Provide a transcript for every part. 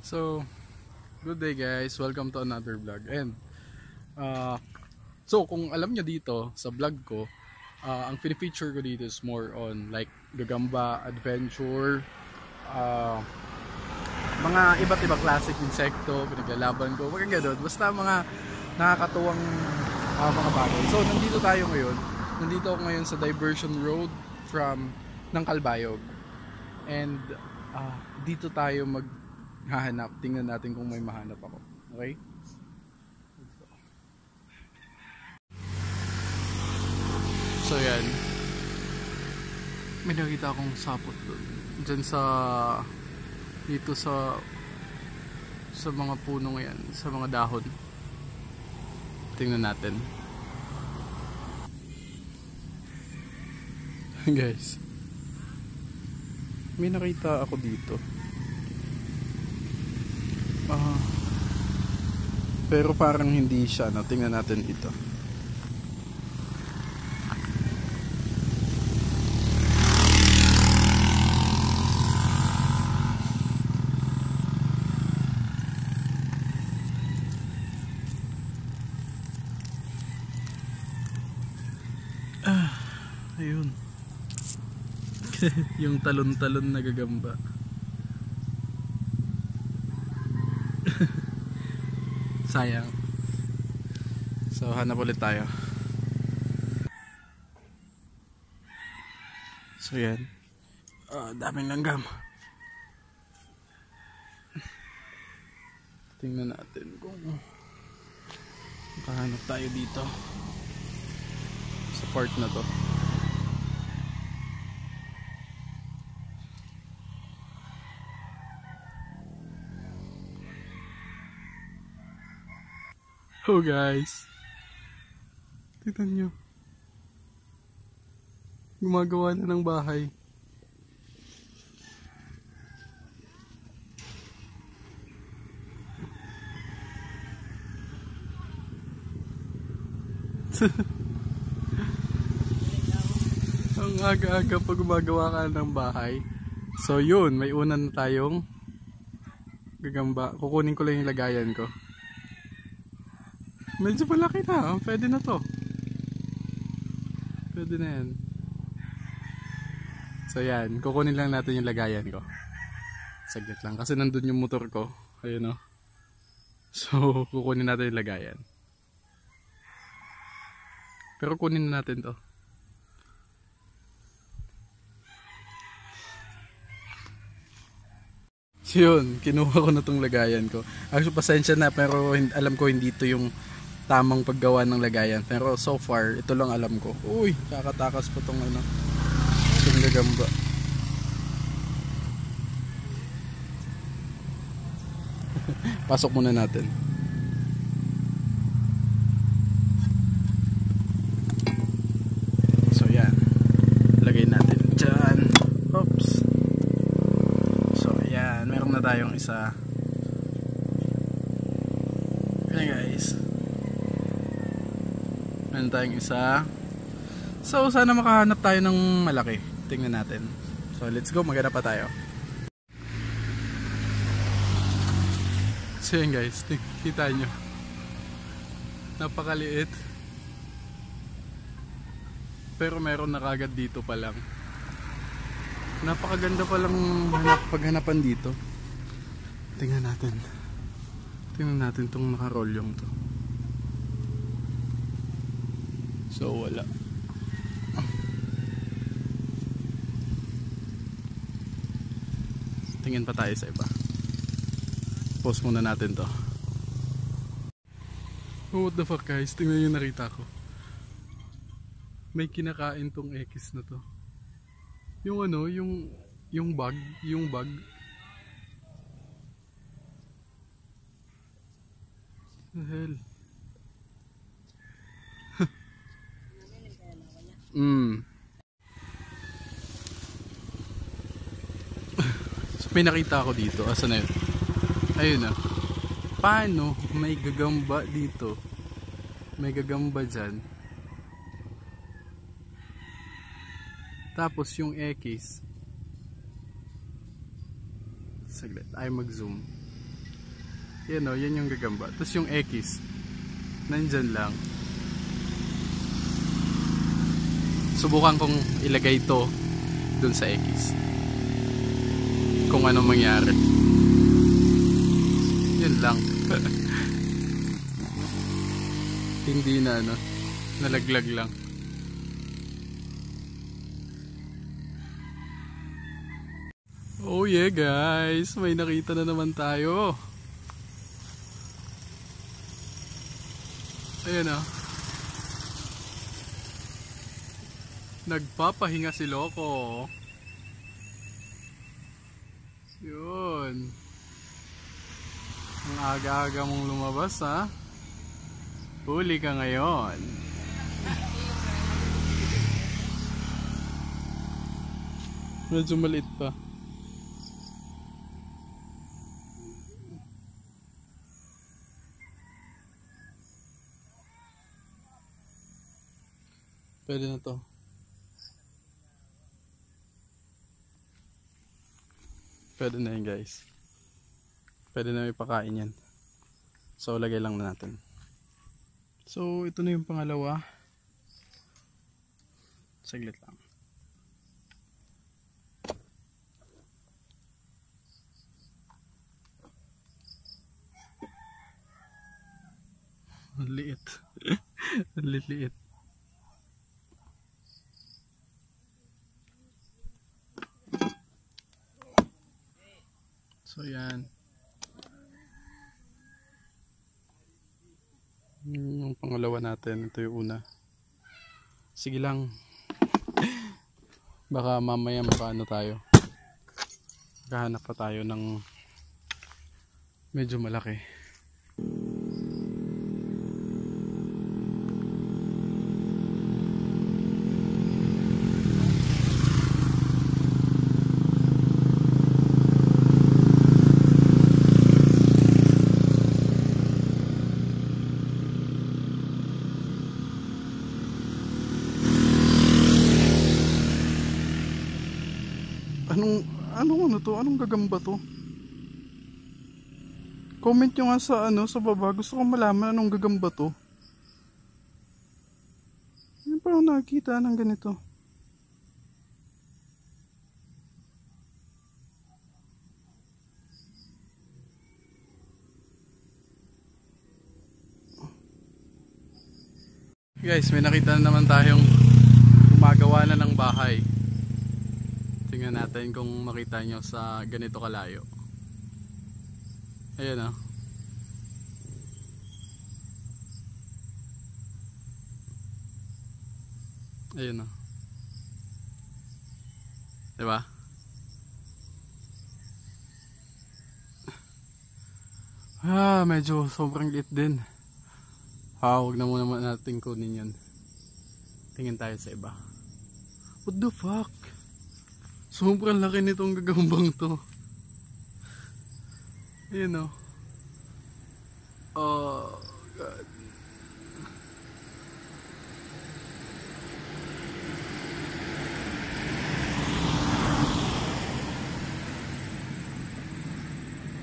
So, good day guys, welcome to another vlog. And so kung alam nyo dito sa vlog ko, ang feature ko dito is more on like gagamba, adventure, mga iba't ibang classic insekto, pinaglalaban ko, mga ganun. Basta mga nakakatuwang mga bagay. So nandito tayo ngayon, nandito ako ngayon sa diversion road ng Calbayog. And dito tayo maghahanap. Tingnan natin kung may mahanap ako. Okay? So yan. May nakita akong sapot doon. Diyan dito sa mga puno yan, sa mga dahon. Tingnan natin. Guys. May nakita ako dito. Pero parang hindi siya, no? Tingnan natin dito. Ayun. Yung talon-talon na gagamba. Sayang. So hanap ulit tayo. So yan. Daming langgam. Tingnan natin kung makahanap tayo dito sa part na to. Oh guys, tignan nyo, gumagawa na ng bahay. Ang aga-aga pa gumagawa ka ng bahay. So yun, may una na tayong gagamba. Kukunin ko lang yung lagayan ko. Medyo malaki na, pwede na to. Pwede na yan. So yan, kukunin lang natin yung lagayan ko. Saglit lang, kasi nandun yung motor ko. Ayun o. So, kukunin natin yung lagayan. Pero kunin na natin to. So yun, kinuha ko na tong lagayan ko. Actually, pasensya na, pero alam ko hindi to yung tamang paggawa ng lagayan, pero so far ito lang alam ko. Uy, kakatakas pa tong itong gagamba. Pasok muna natin. So yan, lagay natin dyan. Oops. So yan, meron na tayong isa. Ayan guys, meron tayong isa. So sana makahanap tayo ng malaki. Tingnan natin. So let's go, maghanap pa tayo. So yan guys, kita nyo, napakaliit, pero meron na kagad dito pa lang. Napakaganda pa lang paghanapan dito. Tingnan natin tong nakarolyong to. So wala. Tingin pa tayo sa iba. Post muna natin to. Oh, what the fuck guys, tingnan yung nakita ko. May kinakain tong X na to. Yung yung bug. The hell. So, may nakita ako dito. Asan na yun? Ayun na. Paano may gagamba dito? May gagamba dyan. Tapos yung X. Saglit, ay mag-zoom. Yan o, yan yung gagamba. Tapos yung X, nandyan lang. Subukan kong ilagay ito dun sa X. Kung anong mangyari. Yun lang. Hindi na ano, nalaglag lang. Oh yeah guys, may nakita na naman tayo. Ayan o. Nagpapahinga si Loco. Yun. Ang aga-aga mong lumabas ha. Huli ka ngayon. Medyo maliit pa. Pwede na to. Pwede na yun guys. Pwede na ipakain yan. So lagay lang natin. So ito na yung pangalawa. Saglit lang. Ang liit. Ang liit. So yan. Yung pangalawa natin, ito yung una. Sige lang. Baka mamaya makaano tayo. Makahanap pa tayo ng medyo malaki. Ano to? Anong gagamba to? Comment nyo nga sa baba. Gusto kong malaman anong gagamba to. Hindi pa ako nakakita ng ganito. Guys, may nakita na naman tayong gumagawa na ng bahay. Tingnan natin kung makita nyo sa ganito kalayo. Ayan o. Ayan o. Diba? Medyo sobrang liit din. Huwag na muna natin kunin yan. Tingin tayo sa iba. What the fuck? Sobrang laki nitong gagambang to. Ayan o. Oh God.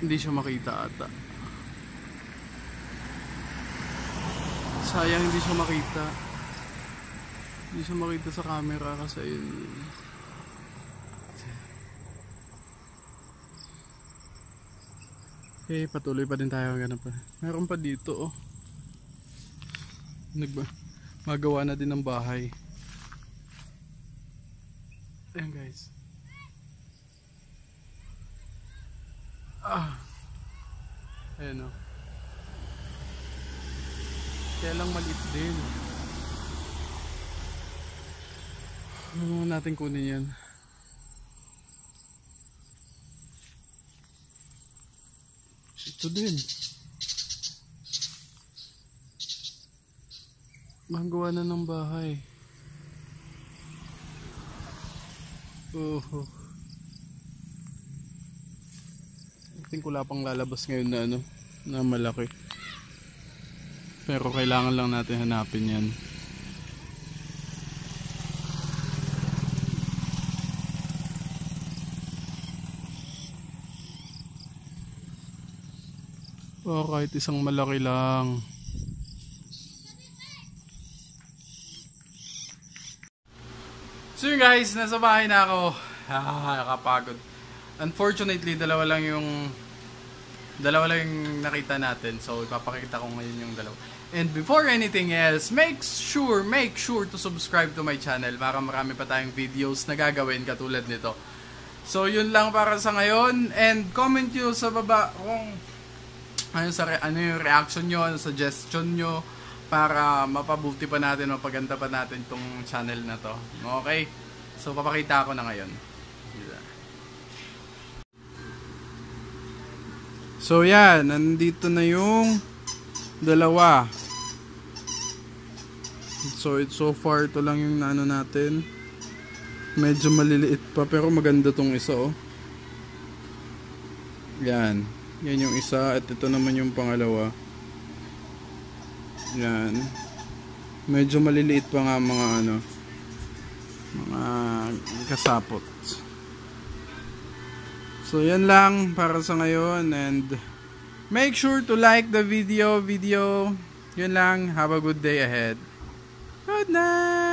Hindi siya makita ata. Sayang hindi siya makita. Hindi siya makita sa camera kasi yun. Okay, patuloy pa din tayo ganun pa. Meron pa dito oh. Magawa na din ng bahay. Ayan guys. Ayan oh. Kaya lang maliit din. Ano natin kunin yan? Ito din. Magawa na ng bahay. I think wala pang lalabas ngayon na na malaki. Pero kailangan lang natin hanapin yan. Kahit isang malaki lang. So yun guys, nasa bahay na ako. Nakakapagod. Unfortunately, dalawa lang yung nakita natin. So ipapakita ko ngayon yung dalawa. And before anything else, make sure to subscribe to my channel para marami pa tayong videos na gagawin katulad nito. So yun lang para sa ngayon, and comment nyo sa baba kung ano yung reaction nyo, ano suggestion nyo para mapabuti pa natin, mapaganda pa natin tong channel na to. Okay? So papakita ko na ngayon. So yan, nandito na yung dalawa. So far ito lang yung ano natin. Medyo maliliit pa pero maganda tong isa oh. Yan. Yan yung isa at ito naman yung pangalawa. Yan. Medyo maliliit pa nga mga mga kasapot. So yan lang para sa ngayon, and make sure to like the video. Yun lang. Have a good day ahead. Good night.